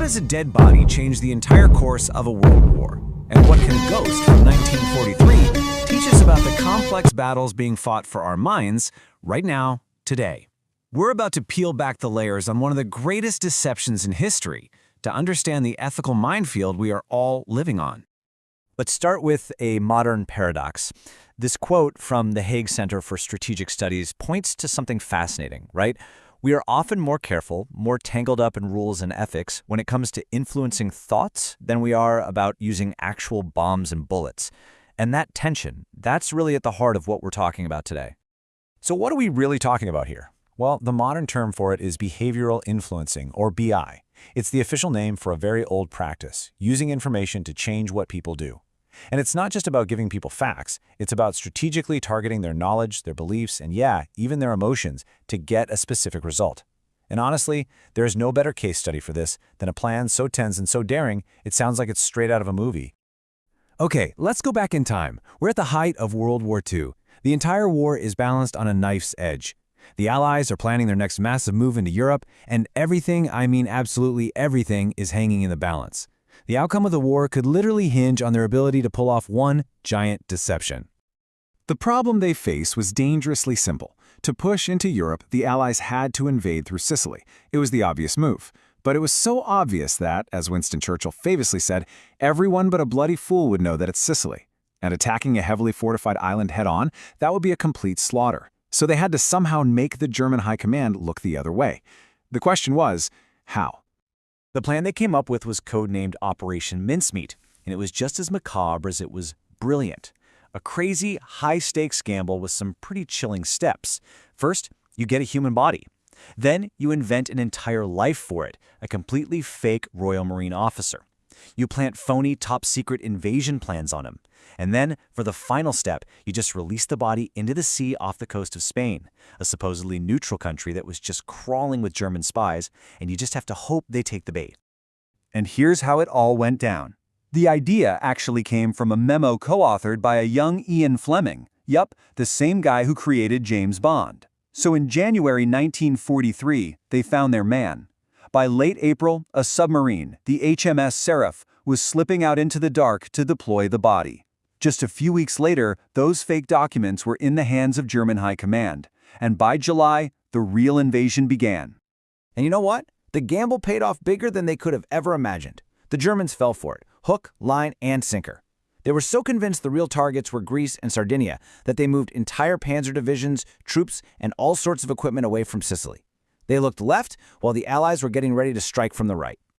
does a dead body change the entire course of a world war? And what can a ghost from 1943 teach us about the complex battles being fought for our minds right now, today? We're about to peel back the layers on one of the greatest deceptions in history to understand the ethical minefield we are all living on. Let's start with a modern paradox. This quote from the Hague Center for Strategic Studies points to something fascinating, right? We are often more careful, more tangled up in rules and ethics when it comes to influencing thoughts than we are about using actual bombs and bullets. And that tension, that's really at the heart of what we're talking about today. So what are we really talking about here? Well, the modern term for it is behavioral influencing, or BI. It's the official name for a very old practice, using information to change what people do. And it's not just about giving people facts, it's about strategically targeting their knowledge, their beliefs, and yeah, even their emotions to get a specific result. And honestly, there is no better case study for this than a plan so tense and so daring, it sounds like it's straight out of a movie. Okay, let's go back in time. We're at the height of World War II. The entire war is balanced on a knife's edge. The Allies are planning their next massive move into Europe, and everything, I mean absolutely everything, is hanging in the balance. The outcome of the war could literally hinge on their ability to pull off one giant deception. The problem they faced was dangerously simple. To push into Europe, the Allies had to invade through Sicily. It was the obvious move. But it was so obvious that, as Winston Churchill famously said, everyone but a bloody fool would know that it's Sicily. And attacking a heavily fortified island head-on, that would be a complete slaughter. So they had to somehow make the German High Command look the other way. The question was, how? The plan they came up with was codenamed Operation Mincemeat, and it was just as macabre as it was brilliant. A crazy, high-stakes gamble with some pretty chilling steps. First, you get a human body. Then, you invent an entire life for it, a completely fake Royal Marine officer. You plant phony top-secret invasion plans on him. And then, for the final step, you just release the body into the sea off the coast of Spain, a supposedly neutral country that was just crawling with German spies, and you just have to hope they take the bait. And here's how it all went down. The idea actually came from a memo co-authored by a young Ian Fleming. Yup, the same guy who created James Bond. So in January 1943, they found their man. By late April, a submarine, the HMS Seraph, was slipping out into the dark to deploy the body. Just a few weeks later, those fake documents were in the hands of German High Command. And by July, the real invasion began. And you know what? The gamble paid off bigger than they could have ever imagined. The Germans fell for it, hook, line, and sinker. They were so convinced the real targets were Greece and Sardinia that they moved entire panzer divisions, troops, and all sorts of equipment away from Sicily. They looked left while the Allies were getting ready to strike from the right.